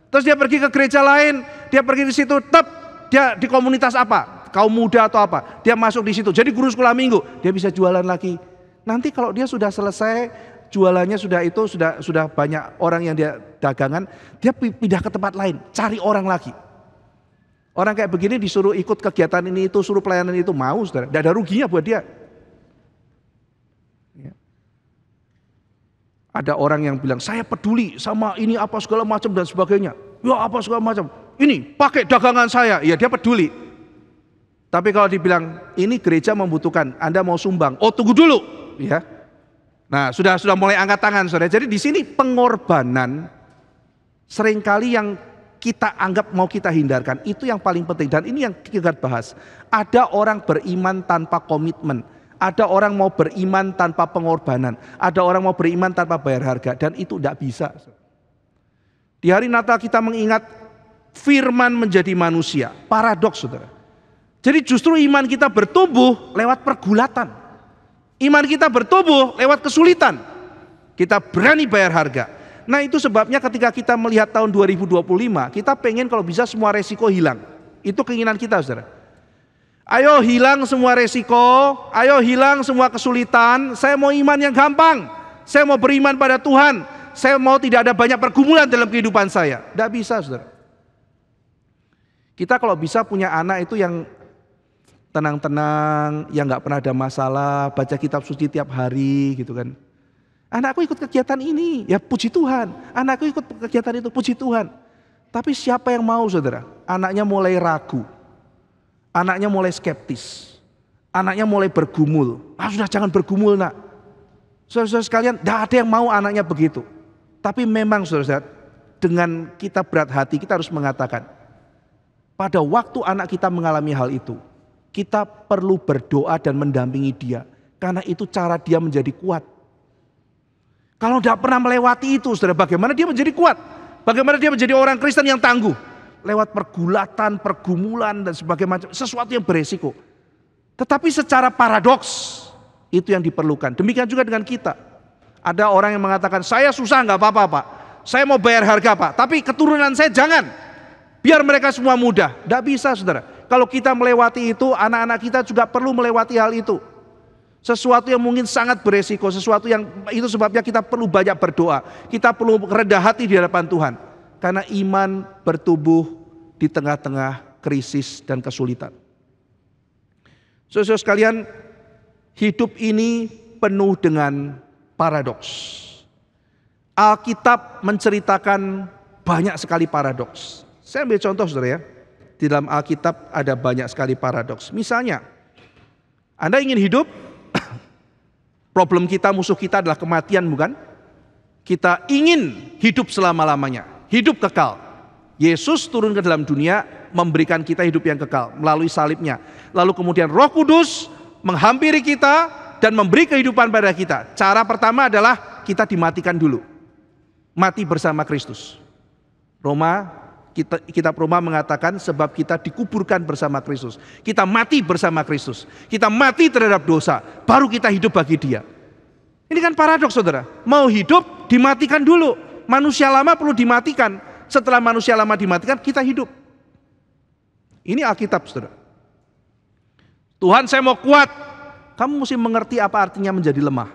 S1: Terus dia pergi ke gereja lain, dia pergi di situ, dia di komunitas apa? Kaum muda atau apa? Dia masuk di situ. Jadi guru sekolah minggu, dia bisa jualan lagi. Nanti kalau dia sudah selesai jualannya sudah banyak orang yang dia dagangan, dia pindah ke tempat lain, cari orang lagi. Orang kayak begini disuruh ikut kegiatan ini itu, suruh pelayanan itu mau, saudara. Tidak ada ruginya buat dia. Ya. Ada orang yang bilang saya peduli sama ini apa segala macam dan sebagainya. Ya apa segala macam. Ini pakai dagangan saya, ya dia peduli. Tapi kalau dibilang ini gereja membutuhkan, Anda mau sumbang, tunggu dulu. Ya, nah sudah mulai angkat tangan, saudara. Jadi di sini pengorbanan seringkali yang kita anggap mau kita hindarkan, itu yang paling penting. Dan ini yang kita bahas. Ada orang beriman tanpa komitmen, ada orang mau beriman tanpa pengorbanan, ada orang mau beriman tanpa bayar harga, dan itu tidak bisa. Di hari Natal kita mengingat firman menjadi manusia, paradoks, saudara. Jadi justru iman kita bertumbuh lewat pergulatan. Iman kita bertumbuh lewat kesulitan. Kita berani bayar harga. Nah itu sebabnya ketika kita melihat tahun 2025, kita pengen kalau bisa semua resiko hilang. Itu keinginan kita, saudara. Ayo hilang semua resiko, ayo hilang semua kesulitan. Saya mau iman yang gampang. Saya mau beriman pada Tuhan. Saya mau tidak ada banyak pergumulan dalam kehidupan saya. Tidak bisa, saudara. Kita kalau bisa punya anak itu yang tenang-tenang, yang nggak pernah ada masalah, baca kitab suci tiap hari gitu kan. Anakku ikut kegiatan ini, ya puji Tuhan. Anakku ikut kegiatan itu, puji Tuhan. Tapi siapa yang mau, saudara? Anaknya mulai ragu, anaknya mulai skeptis, anaknya mulai bergumul. Sudah jangan bergumul nak. Saudara-saudara sekalian, tidak ada yang mau anaknya begitu. Tapi memang saudara, dengan kita berat hati kita harus mengatakan, pada waktu anak kita mengalami hal itu, kita perlu berdoa dan mendampingi dia. Karena itu cara dia menjadi kuat. Kalau tidak pernah melewati itu, saudara, bagaimana dia menjadi kuat? Bagaimana dia menjadi orang Kristen yang tangguh? Lewat pergulatan, pergumulan, dan sebagainya, sesuatu yang beresiko. Tetapi secara paradoks, itu yang diperlukan. Demikian juga dengan kita. Ada orang yang mengatakan, saya susah nggak apa-apa Pak. Saya mau bayar harga Pak, tapi keturunan saya jangan. Biar mereka semua mudah. Tidak bisa, saudara. Kalau kita melewati itu, anak-anak kita juga perlu melewati hal itu. Sesuatu yang mungkin sangat beresiko, sesuatu yang itu sebabnya kita perlu banyak berdoa. Kita perlu rendah hati di hadapan Tuhan. Karena iman bertumbuh di tengah-tengah krisis dan kesulitan. Saudara sekalian, hidup ini penuh dengan paradoks. Alkitab menceritakan banyak sekali paradoks. Saya ambil contoh, saudara ya. Di dalam Alkitab ada banyak sekali paradoks. Misalnya, Anda ingin hidup, problem kita, musuh kita adalah kematian, bukan? Kita ingin hidup selama-lamanya, hidup kekal. Yesus turun ke dalam dunia memberikan kita hidup yang kekal melalui salibnya. Lalu kemudian Roh Kudus menghampiri kita dan memberi kehidupan pada kita. Cara pertama adalah kita dimatikan dulu. Mati bersama Kristus. Kitab Roma mengatakan sebab kita dikuburkan bersama Kristus. Kita mati bersama Kristus. Kita mati terhadap dosa. Baru kita hidup bagi dia. Ini kan paradoks, saudara. Mau hidup dimatikan dulu. Manusia lama perlu dimatikan. Setelah manusia lama dimatikan kita hidup. Ini Alkitab, saudara. Tuhan, saya mau kuat. Kamu mesti mengerti apa artinya menjadi lemah.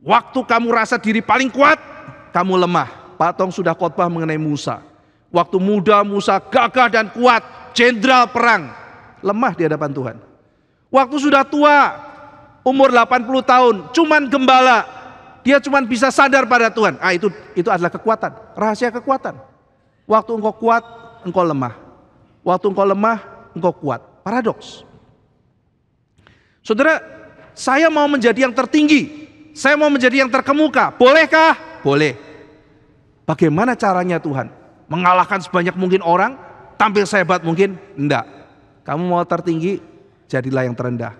S1: Waktu kamu rasa diri paling kuat, kamu lemah. Pak Tong sudah khotbah mengenai Musa. Waktu muda Musa gagah dan kuat, jenderal perang, lemah di hadapan Tuhan. Waktu sudah tua, umur 80 tahun, cuman gembala, dia cuman bisa sadar pada Tuhan. Itu adalah kekuatan, rahasia kekuatan. Waktu engkau kuat, engkau lemah. Waktu engkau lemah, engkau kuat. Paradoks. Saudara, saya mau menjadi yang tertinggi, saya mau menjadi yang terkemuka, bolehkah? Boleh. Bagaimana caranya Tuhan? Mengalahkan sebanyak mungkin orang, tampil sehebat mungkin? Enggak. Kamu mau tertinggi, jadilah yang terendah.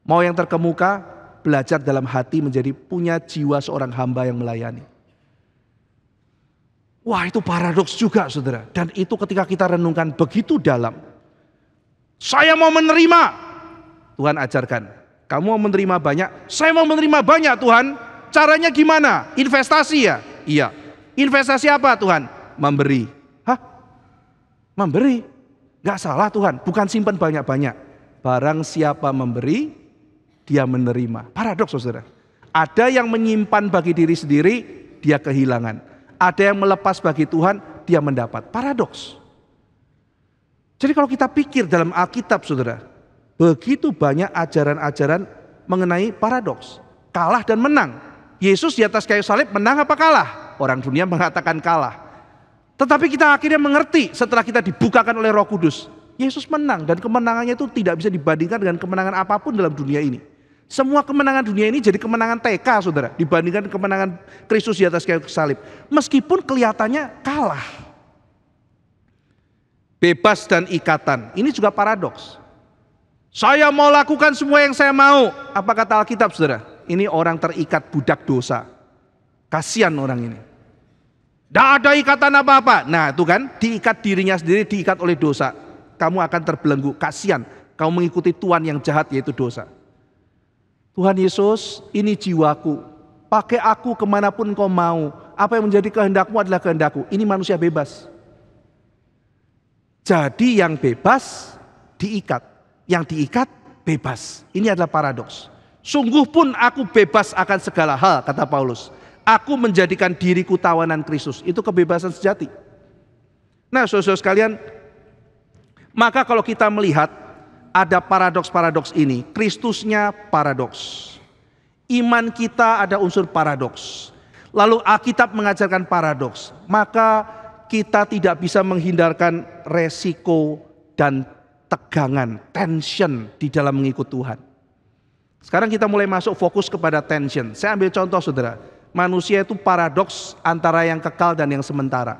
S1: Mau yang terkemuka, belajar dalam hati menjadi punya jiwa seorang hamba yang melayani. Wah, itu paradoks juga, saudara. Dan itu ketika kita renungkan begitu dalam. Saya mau menerima. Tuhan ajarkan. Kamu mau menerima banyak? Saya mau menerima banyak, Tuhan. Caranya gimana? Investasi ya? Iya. Investasi apa, Tuhan? Memberi. Hah? Memberi? Gak salah, Tuhan. Bukan simpan banyak-banyak. Barang siapa memberi, dia menerima. Paradoks, saudara. Ada yang menyimpan bagi diri sendiri, dia kehilangan. Ada yang melepas bagi Tuhan, dia mendapat. Paradoks. Jadi kalau kita pikir dalam Alkitab, saudara, begitu banyak ajaran-ajaran mengenai paradoks. Kalah dan menang. Yesus di atas kayu salib menang apa kalah? Orang dunia mengatakan kalah. Tetapi kita akhirnya mengerti setelah kita dibukakan oleh Roh Kudus. Yesus menang dan kemenangannya itu tidak bisa dibandingkan dengan kemenangan apapun dalam dunia ini. Semua kemenangan dunia ini jadi kemenangan TK, saudara, dibandingkan kemenangan Kristus di atas kayu salib. Meskipun kelihatannya kalah. Bebas dan ikatan, ini juga paradoks. Saya mau lakukan semua yang saya mau. Apa kata Alkitab, saudara? Ini orang terikat budak dosa. Kasihan orang ini. Tidak ada ikatan apa-apa. Nah itu kan, diikat dirinya sendiri, diikat oleh dosa. Kamu akan terbelenggu, kasihan. Kamu mengikuti tuan yang jahat, yaitu dosa. Tuhan Yesus, ini jiwaku. Pakai aku kemanapun kau mau. Apa yang menjadi kehendakmu adalah kehendakku. Ini manusia bebas. Jadi yang bebas diikat. Yang diikat bebas. Ini adalah paradoks. Sungguh pun aku bebas akan segala hal, kata Paulus. Aku menjadikan diriku tawanan Kristus. Itu kebebasan sejati. Nah, saudara sekalian, maka kalau kita melihat ada paradoks-paradoks ini, Kristusnya paradoks. Iman kita ada unsur paradoks. Lalu Alkitab mengajarkan paradoks. Maka kita tidak bisa menghindarkan resiko dan tegangan, tension di dalam mengikut Tuhan. Sekarang kita mulai masuk fokus kepada tension. Saya ambil contoh, saudara. Manusia itu paradoks antara yang kekal dan yang sementara.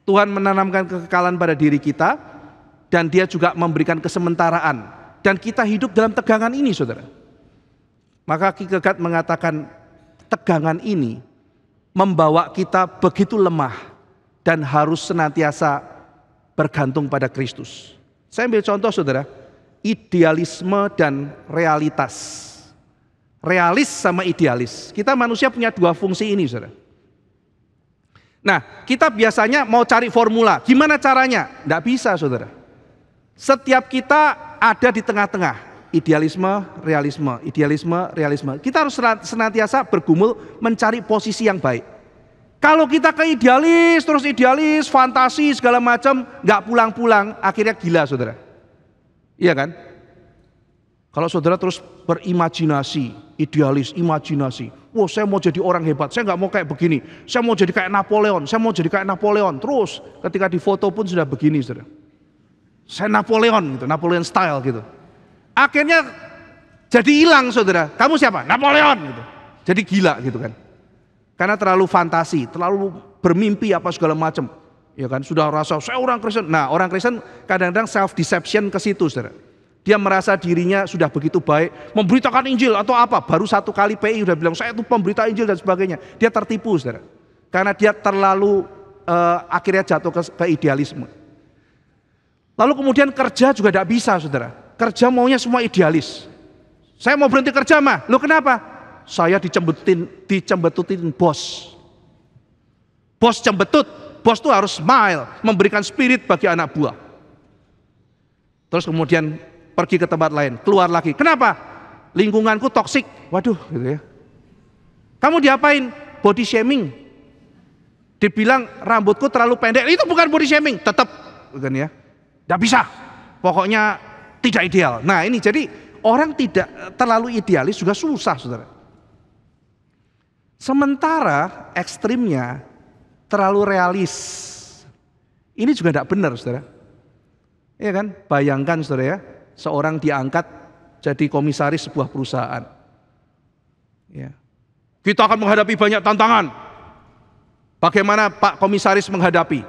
S1: Tuhan menanamkan kekekalan pada diri kita, dan dia juga memberikan kesementaraan. Dan kita hidup dalam tegangan ini, saudara. Maka Kierkegaard mengatakan tegangan ini membawa kita begitu lemah dan harus senantiasa bergantung pada Kristus. Saya ambil contoh, saudara, idealisme dan realitas. Realis sama idealis. Kita manusia punya dua fungsi ini, saudara. Nah, kita biasanya mau cari formula. Gimana caranya? Tidak bisa, saudara. Setiap kita ada di tengah-tengah. Idealisme, realisme, idealisme, realisme. Kita harus senantiasa bergumul mencari posisi yang baik. Kalau kita ke idealis, terus idealis, fantasi, segala macam, nggak pulang-pulang, akhirnya gila, saudara. Iya kan? Kalau saudara terus berimajinasi, idealis, imajinasi. Wah, saya mau jadi orang hebat, saya nggak mau kayak begini. Saya mau jadi kayak Napoleon, saya mau jadi kayak Napoleon. Terus ketika di foto pun sudah begini, saudara. Saya Napoleon gitu, Napoleon style gitu. Akhirnya jadi hilang, saudara. Kamu siapa? Napoleon gitu. Jadi gila gitu kan. Karena terlalu fantasi, terlalu bermimpi apa segala macam. Ya kan, sudah rasa saya orang Kristen. Nah, orang Kristen kadang-kadang self deception ke situ, saudara. Dia merasa dirinya sudah begitu baik, memberitakan Injil atau apa, baru satu kali PI udah bilang saya itu pemberita Injil dan sebagainya. Dia tertipu, saudara. Karena dia terlalu akhirnya jatuh ke idealisme. Lalu kemudian kerja juga tidak bisa, saudara. Kerja maunya semua idealis. Saya mau berhenti kerja mah, lo kenapa? Saya dicembetutin bos. Bos cembetut, bos tuh harus smile, memberikan spirit bagi anak buah. Terus kemudian pergi ke tempat lain, keluar lagi. Kenapa? Lingkunganku toksik. Waduh, gitu ya. Kamu diapain? Body shaming. Dibilang rambutku terlalu pendek. Itu bukan body shaming, tetap, kan ya. Tidak bisa. Pokoknya tidak ideal. Nah, ini jadi orang tidak terlalu idealis juga susah, saudara. Sementara ekstrimnya terlalu realis. Ini juga tidak benar, saudara. Iya kan? Bayangkan, saudara ya. Seorang diangkat jadi komisaris sebuah perusahaan. Ya. Kita akan menghadapi banyak tantangan. Bagaimana Pak Komisaris menghadapi?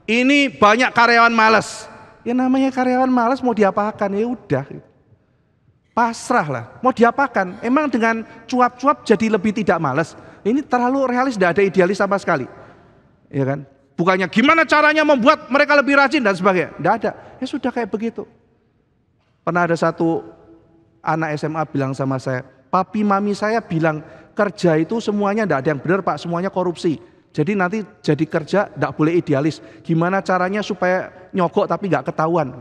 S1: Ini banyak karyawan malas. Ya namanya karyawan malas mau diapakan? Ya udah. Pasrah lah. Mau diapakan? Emang dengan cuap-cuap jadi lebih tidak malas? Ini terlalu realis, tidak ada idealis sama sekali. Ya kan? Bukannya gimana caranya membuat mereka lebih rajin dan sebagainya. Tidak ada. Ya sudah kayak begitu. Pernah ada satu anak SMA bilang sama saya, papi mami saya bilang kerja itu semuanya tidak ada yang benar Pak, semuanya korupsi. Jadi nanti jadi kerja tidak boleh idealis. Gimana caranya supaya nyogok tapi nggak ketahuan?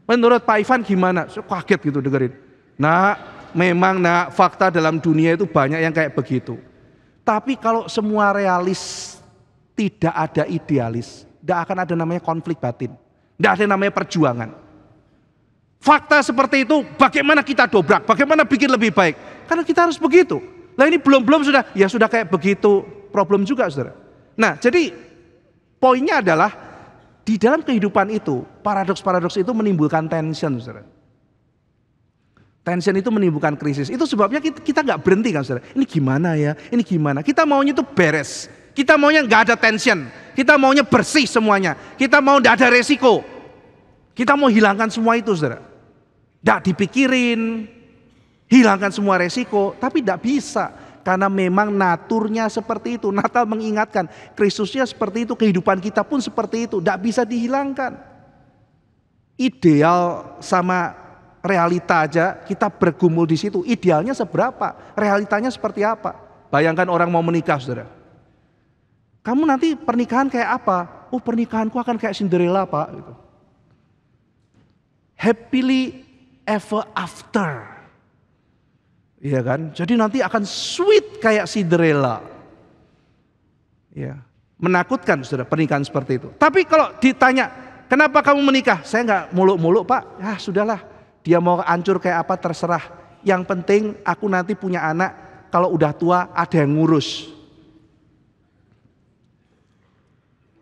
S1: Menurut Pak Ivan gimana? Saya kaget gitu dengerin. Nah, memang fakta dalam dunia itu banyak yang kayak begitu. Tapi kalau semua realis, tidak ada idealis, tidak akan ada namanya konflik batin, tidak ada namanya perjuangan. Fakta seperti itu, bagaimana kita dobrak, bagaimana bikin lebih baik? Karena kita harus begitu. Lah ini belum sudah, ya sudah kayak begitu, problem juga, saudara. Nah, jadi poinnya adalah di dalam kehidupan itu, paradoks-paradoks itu menimbulkan tension, saudara. Tension itu menimbulkan krisis. Itu sebabnya kita nggak berhenti kan, saudara. Ini gimana ya? Ini gimana? Kita maunya itu beres. Kita maunya nggak ada tension. Kita maunya bersih semuanya. Kita mau nggak ada resiko. Kita mau hilangkan semua itu, saudara. Tidak dipikirin, hilangkan semua resiko, tapi tidak bisa. Karena memang naturnya seperti itu. Natal mengingatkan, Kristusnya seperti itu, kehidupan kita pun seperti itu. Tidak bisa dihilangkan. Ideal sama realita aja, kita bergumul di situ. Idealnya seberapa? Realitanya seperti apa? Bayangkan orang mau menikah, saudara. Kamu nanti pernikahan kayak apa? Oh, pernikahanku akan kayak Cinderella, Pak. Gitu. Happily ever after. Iya kan? Jadi nanti akan sweet kayak Cinderella. Ya, menakutkan saudara pernikahan seperti itu. Tapi kalau ditanya, kenapa kamu menikah? Saya nggak muluk-muluk Pak. Ya sudahlah, dia mau hancur kayak apa terserah. Yang penting aku nanti punya anak, kalau udah tua ada yang ngurus.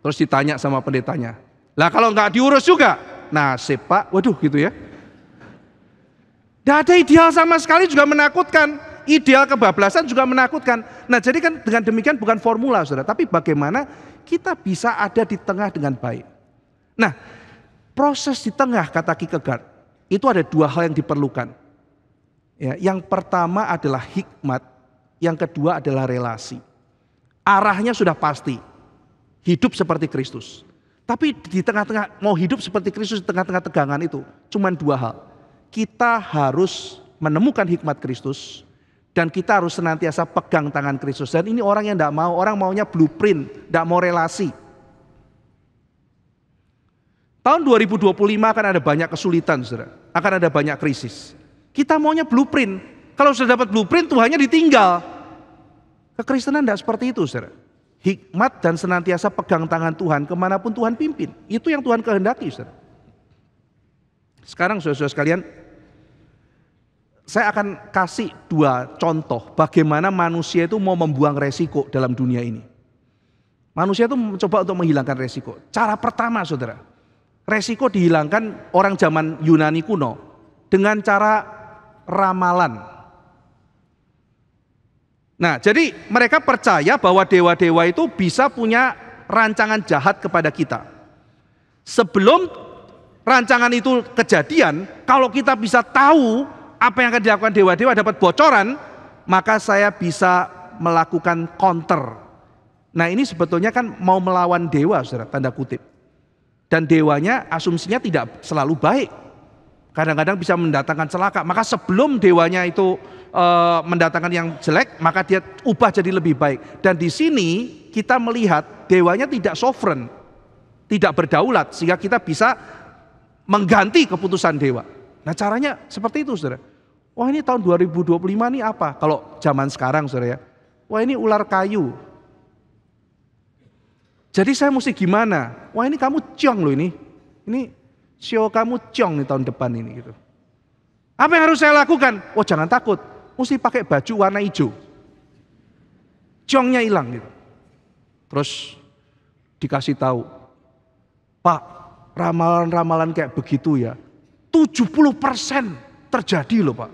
S1: Terus ditanya sama pendetanya, lah kalau nggak diurus juga, nasib Pak, waduh gitu ya. Tidak ada ideal sama sekali juga menakutkan. Ideal kebablasan juga menakutkan. Nah jadi kan dengan demikian bukan formula saudara. Tapi bagaimana kita bisa ada di tengah dengan baik. Nah Proses di tengah, kata Kierkegaard, itu ada dua hal yang diperlukan. Ya, yang pertama adalah hikmat, yang kedua adalah relasi. Arahnya sudah pasti, hidup seperti Kristus. Tapi di tengah-tengah, mau hidup seperti Kristus di tengah-tengah tegangan itu, cuma dua hal. Kita harus menemukan hikmat Kristus, dan kita harus senantiasa pegang tangan Kristus. Dan ini orang yang tidak mau, orang maunya blueprint, tidak mau relasi. Tahun 2025 akan ada banyak kesulitan, saudara. Akan ada banyak krisis. Kita maunya blueprint. Kalau sudah dapat blueprint, Tuhannya ditinggal. Kekristenan tidak seperti itu, saudara. Hikmat dan senantiasa pegang tangan Tuhan kemanapun Tuhan pimpin. Itu yang Tuhan kehendaki, saudara. Sekarang saudara-saudara sekalian, saya akan kasih dua contoh bagaimana manusia itu mau membuang resiko dalam dunia ini. Manusia itu mencoba untuk menghilangkan resiko. Cara pertama, saudara, resiko dihilangkan orang zaman Yunani kuno dengan cara ramalan. Nah, jadi mereka percaya bahwa dewa-dewa itu bisa punya rancangan jahat kepada kita. Sebelum rancangan itu kejadian, kalau kita bisa tahu apa yang akan dilakukan dewa-dewa, dapat bocoran, maka saya bisa melakukan counter. Nah, ini sebetulnya kan mau melawan dewa, saudara, tanda kutip. Dan dewanya asumsinya tidak selalu baik. Kadang-kadang bisa mendatangkan celaka. Maka sebelum dewanya itu mendatangkan yang jelek, maka dia ubah jadi lebih baik. Dan di sini kita melihat dewanya tidak sovereign, tidak berdaulat, sehingga kita bisa mengganti keputusan dewa. Nah, caranya seperti itu, saudara. Wah, ini tahun 2025 ini apa? Kalau zaman sekarang, saudara ya. Wah, ini ular kayu. Jadi saya mesti gimana? Wah, ini kamu ciong loh ini. Ini show kamu ciong nih tahun depan ini gitu. Apa yang harus saya lakukan? Oh, jangan takut. Mesti pakai baju warna hijau. Ciongnya hilang gitu. Terus dikasih tahu, Pak, ramalan-ramalan kayak begitu ya, 70% terjadi loh, Pak.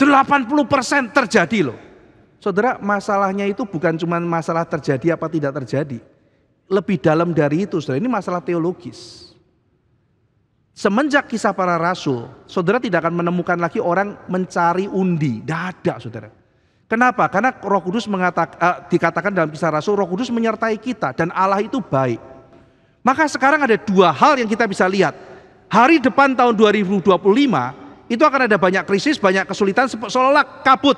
S1: 80% terjadi loh. Saudara, masalahnya itu bukan cuma masalah terjadi apa tidak terjadi. Lebih dalam dari itu, saudara, ini masalah teologis. Semenjak kisah para rasul, saudara tidak akan menemukan lagi orang mencari undi. Tidak ada, saudara. Kenapa? Karena Roh Kudus dikatakan dalam kisah rasul, Roh Kudus menyertai kita dan Allah itu baik. Maka sekarang ada dua hal yang kita bisa lihat. Hari depan tahun 2025, itu akan ada banyak krisis, banyak kesulitan, seolah-olah kabut.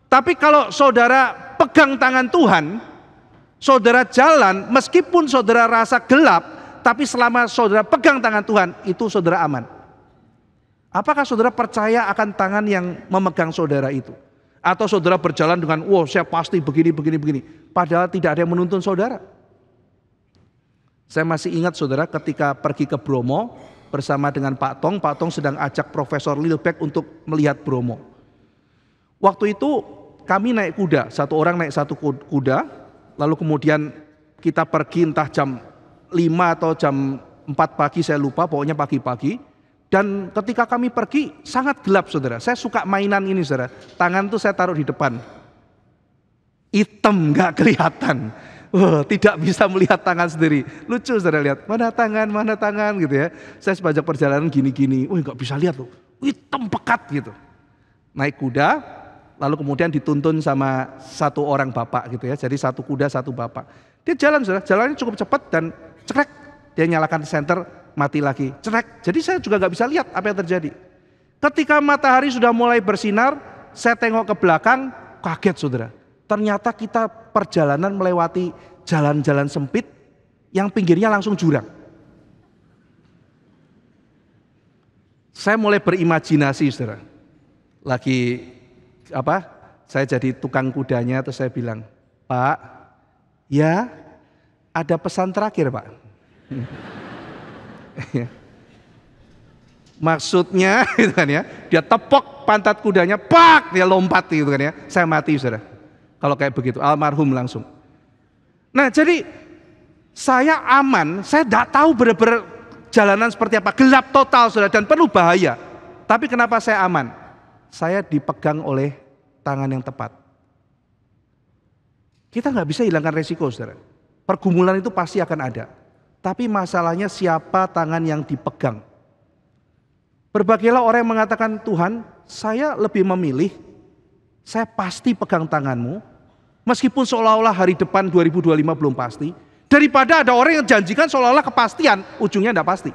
S1: Tapi kalau saudara pegang tangan Tuhan, saudara jalan, meskipun saudara rasa gelap, tapi selama saudara pegang tangan Tuhan, itu saudara aman. Apakah saudara percaya akan tangan yang memegang saudara itu? Atau saudara berjalan dengan, wow, saya pasti begini, padahal tidak ada yang menuntun saudara. Saya masih ingat, saudara, ketika pergi ke Bromo bersama dengan Pak Tong sedang ajak Profesor Lilbeck untuk melihat Bromo. Waktu itu kami naik kuda, satu orang naik satu kuda, lalu kemudian kita pergi entah jam 5 atau jam 4 pagi, saya lupa, pokoknya pagi-pagi. Dan ketika kami pergi sangat gelap, saudara. Saya suka mainan ini, saudara. Tangan tuh saya taruh di depan, hitam, gak kelihatan. Tidak bisa melihat tangan sendiri. Lucu, saudara, lihat mana tangan gitu ya. Saya sepanjang perjalanan gini-gini, gak bisa lihat loh, hitam pekat gitu. Naik kuda, lalu kemudian dituntun sama satu orang bapak gitu ya. Jadi satu kuda satu bapak. Dia jalan, saudara, jalannya cukup cepat dan cekrek, dia nyalakan senter, mati lagi, cekrek. Jadi saya juga gak bisa lihat apa yang terjadi. Ketika matahari sudah mulai bersinar, saya tengok ke belakang, kaget, saudara. Ternyata kita perjalanan melewati jalan-jalan sempit yang pinggirnya langsung jurang. Saya mulai berimajinasi, saudara. Lagi saya jadi tukang kudanya, terus saya bilang, Pak, ya ada pesan terakhir, Pak. Maksudnya gitu kan ya, dia tepok pantat kudanya, pak, dia lompat gitu kan ya, saya mati, saudara. Kalau kayak begitu, almarhum langsung. Nah, jadi saya aman, saya tidak tahu benar-benar jalanan seperti apa, gelap total, saudara, dan penuh bahaya. Tapi kenapa saya aman? Saya dipegang oleh tangan yang tepat. Kita nggak bisa hilangkan resiko, saudara. Pergumulan itu pasti akan ada. Tapi masalahnya siapa tangan yang dipegang. Berbagailah orang yang mengatakan, Tuhan, saya lebih memilih, saya pasti pegang tanganmu, meskipun seolah-olah hari depan 2025 belum pasti, daripada ada orang yang janjikan seolah-olah kepastian, ujungnya tidak pasti.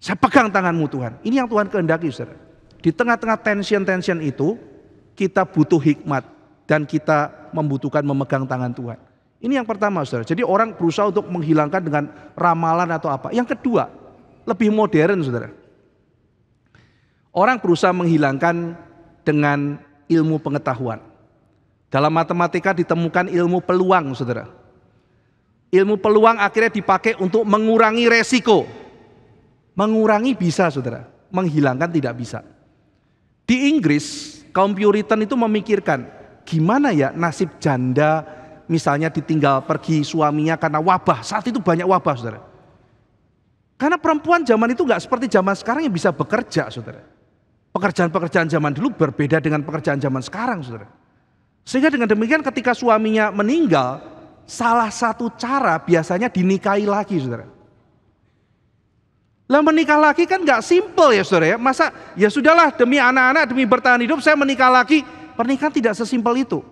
S1: Saya pegang tanganmu Tuhan. Ini yang Tuhan kehendaki, saudara. Di tengah-tengah tension itu, kita butuh hikmat dan kita membutuhkan memegang tangan Tuhan. Ini yang pertama, saudara. Jadi orang berusaha untuk menghilangkan dengan ramalan atau apa. Yang kedua, lebih modern, saudara. Orang berusaha menghilangkan dengan ilmu pengetahuan. Dalam matematika ditemukan ilmu peluang, saudara. Ilmu peluang akhirnya dipakai untuk mengurangi resiko. Mengurangi bisa, saudara. Menghilangkan tidak bisa. Di Inggris, kaum Puritan itu memikirkan, gimana ya nasib janda misalnya ditinggal pergi suaminya karena wabah. Saat itu banyak wabah, saudara. Karena perempuan zaman itu nggak seperti zaman sekarang yang bisa bekerja, saudara. Pekerjaan-pekerjaan zaman dulu berbeda dengan pekerjaan zaman sekarang, saudara. Sehingga dengan demikian ketika suaminya meninggal, salah satu cara biasanya dinikahi lagi, saudara. Lah menikah lagi kan nggak simple ya, saudara ya. Masa ya sudahlah demi anak-anak, demi bertahan hidup saya menikah lagi. Pernikahan tidak sesimpel itu.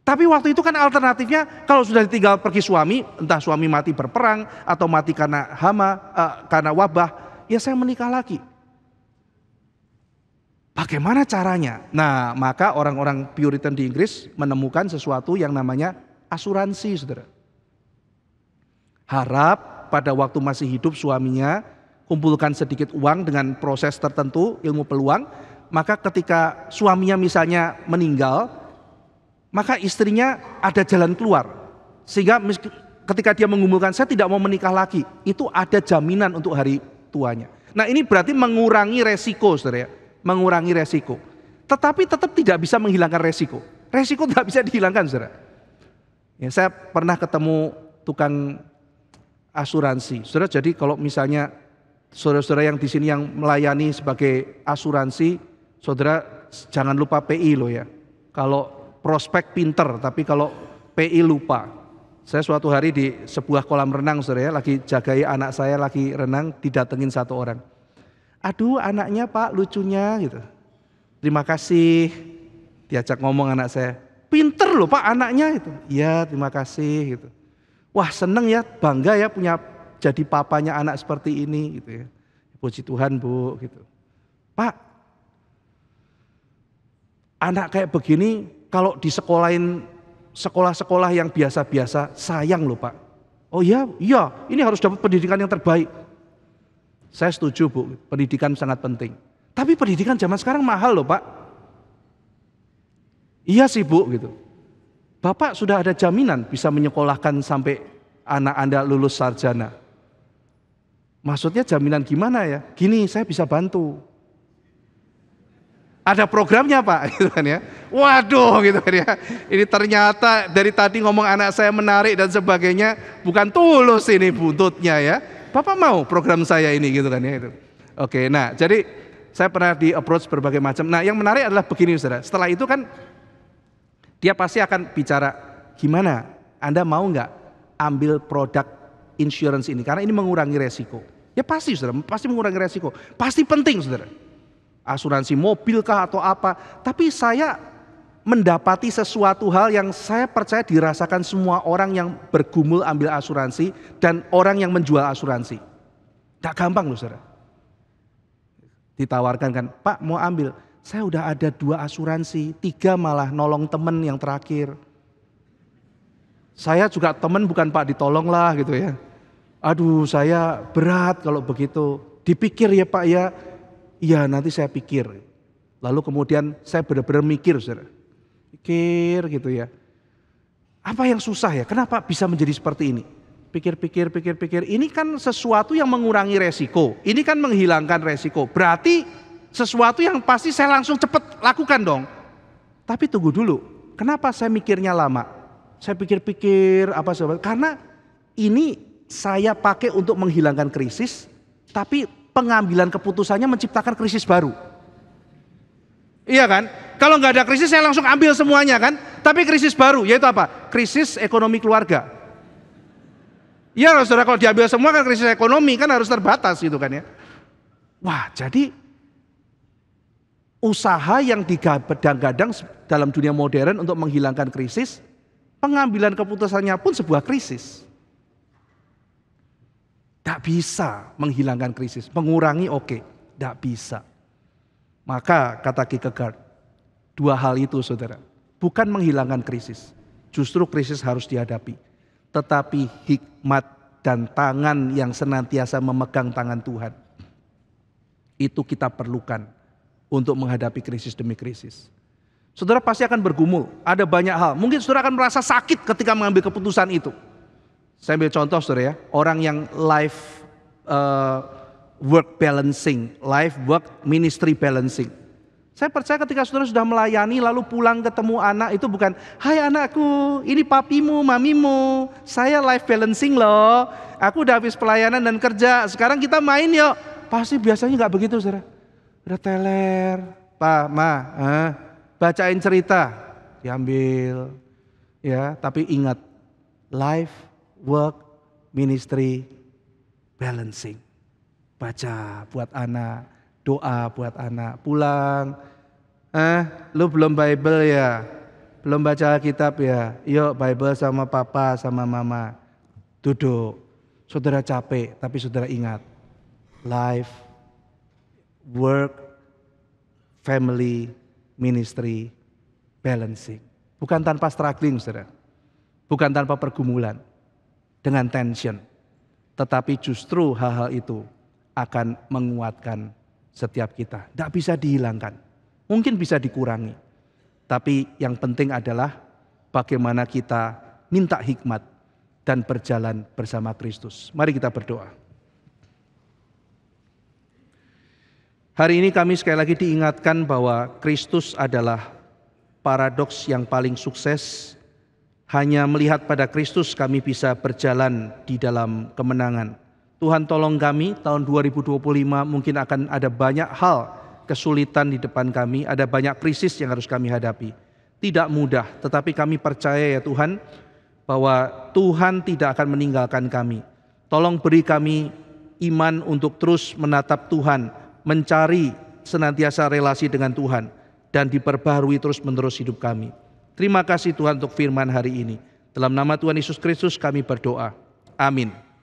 S1: Tapi waktu itu kan alternatifnya kalau sudah ditinggal pergi suami, entah suami mati berperang atau mati karena hama, karena wabah, ya saya menikah lagi. Bagaimana caranya? Nah, maka orang-orang Puritan di Inggris menemukan sesuatu yang namanya asuransi, saudara. Harap pada waktu masih hidup suaminya kumpulkan sedikit uang dengan proses tertentu, ilmu peluang, maka ketika suaminya misalnya meninggal, maka istrinya ada jalan keluar. Sehingga ketika dia mengumpulkan, saya tidak mau menikah lagi, itu ada jaminan untuk hari tuanya. Nah ini berarti mengurangi resiko, saudara ya. Mengurangi resiko. Tetapi tetap tidak bisa menghilangkan resiko. Resiko tidak bisa dihilangkan, saudara. Ya, saya pernah ketemu tukang asuransi. Saudara, jadi kalau misalnya saudara-saudara yang di sini yang melayani sebagai asuransi, saudara jangan lupa PI loh ya. Kalau prospek pinter, tapi kalau PI lupa. Saya suatu hari di sebuah kolam renang, saudara ya, lagi jagai anak saya lagi renang, didatengin satu orang. Aduh anaknya Pak lucunya gitu. Terima kasih, diajak ngomong anak saya. Pinter loh Pak anaknya itu. Iya terima kasih gitu. Wah seneng ya, bangga ya punya jadi papanya anak seperti ini gitu ya. Puji Tuhan Bu gitu. Pak, anak kayak begini kalau di sekolah-sekolah yang biasa-biasa sayang loh Pak. Oh iya, ini harus dapat pendidikan yang terbaik. Saya setuju Bu, pendidikan sangat penting. Tapi pendidikan zaman sekarang mahal loh Pak. Iya sih Bu gitu. Bapak sudah ada jaminan bisa menyekolahkan sampai anak Anda lulus sarjana. Maksudnya jaminan gimana ya? Gini, saya bisa bantu. Ada programnya Pak, gitu kan ya. Waduh, gitu kan ya. Ini ternyata dari tadi ngomong anak saya menarik dan sebagainya, bukan tulus ini buntutnya ya. Bapak mau program saya ini gitu kan ya itu. Oke, nah jadi saya pernah di approach berbagai macam. Nah yang menarik adalah begini saudara. Setelah itu kan dia pasti akan bicara gimana Anda mau nggak ambil produk insurance ini karena ini mengurangi resiko. Ya pasti saudara, pasti mengurangi resiko. Pasti penting saudara. Asuransi mobil kah atau apa. Tapi saya mendapati sesuatu hal yang saya percaya dirasakan semua orang yang bergumul ambil asuransi dan orang yang menjual asuransi. Tidak gampang loh saudara. Ditawarkan kan, Pak mau ambil, saya udah ada 2 asuransi, 3 malah nolong temen yang terakhir. Saya juga temen bukan Pak ditolong lah gitu ya. Aduh saya berat kalau begitu, dipikir ya Pak ya, iya nanti saya pikir. Lalu kemudian saya benar-benar mikir saudara. Pikir gitu ya. Apa yang susah ya? Kenapa bisa menjadi seperti ini? Pikir. Ini kan sesuatu yang mengurangi resiko. Ini kan menghilangkan resiko. Berarti sesuatu yang pasti saya langsung cepat lakukan dong. Tapi tunggu dulu. Kenapa saya mikirnya lama? Saya pikir apa sebab? Karena ini saya pakai untuk menghilangkan krisis. Tapi pengambilan keputusannya menciptakan krisis baru. Iya kan? Kalau nggak ada krisis saya langsung ambil semuanya kan? Tapi krisis baru yaitu apa? Krisis ekonomi keluarga. Ya saudara, kalau diambil semua kan krisis ekonomi kan harus terbatas gitu kan ya. Wah, jadi usaha yang digadang-gadang dalam dunia modern untuk menghilangkan krisis, pengambilan keputusannya pun sebuah krisis. Tidak bisa menghilangkan krisis, mengurangi oke, tidak bisa. Maka kata Kierkegaard, dua hal itu saudara, bukan menghilangkan krisis, justru krisis harus dihadapi. Tetapi hikmat dan tangan yang senantiasa memegang tangan Tuhan, itu kita perlukan untuk menghadapi krisis demi krisis. Saudara pasti akan bergumul, ada banyak hal. Mungkin saudara akan merasa sakit ketika mengambil keputusan itu. Saya ambil contoh saudara ya, orang yang life work balancing, life work ministry balancing. Saya percaya ketika saudara sudah melayani lalu pulang ketemu anak itu bukan, hai anakku, ini papimu, mamimu, saya life balancing loh, aku udah habis pelayanan dan kerja, sekarang kita main yuk. Pasti biasanya nggak begitu saudara. Udah teler, pak, ma, bacain cerita, diambil, ya. Tapi ingat, life work ministry balancing. Baca buat anak, doa buat anak, pulang. Lu belum Bible ya? Belum baca kitab ya? Yuk Bible sama papa sama mama. Duduk. Saudara capek, tapi saudara ingat. Life, work, family, ministry, balancing. Bukan tanpa struggling saudara. Bukan tanpa pergumulan. Dengan tension. Tetapi justru hal-hal itu akan menguatkan setiap kita. Tidak bisa dihilangkan. Mungkin bisa dikurangi. Tapi yang penting adalah bagaimana kita minta hikmat dan berjalan bersama Kristus. Mari kita berdoa. Hari ini kami sekali lagi diingatkan bahwa Kristus adalah paradoks yang paling sukses. Hanya melihat pada Kristus kami bisa berjalan di dalam kemenangan. Tuhan tolong kami, tahun 2025 mungkin akan ada banyak hal kesulitan di depan kami, ada banyak krisis yang harus kami hadapi. Tidak mudah, tetapi kami percaya ya Tuhan, bahwa Tuhan tidak akan meninggalkan kami. Tolong beri kami iman untuk terus menatap Tuhan, mencari senantiasa relasi dengan Tuhan, dan diperbaharui terus-menerus hidup kami. Terima kasih Tuhan untuk firman hari ini. Dalam nama Tuhan Yesus Kristus kami berdoa. Amin.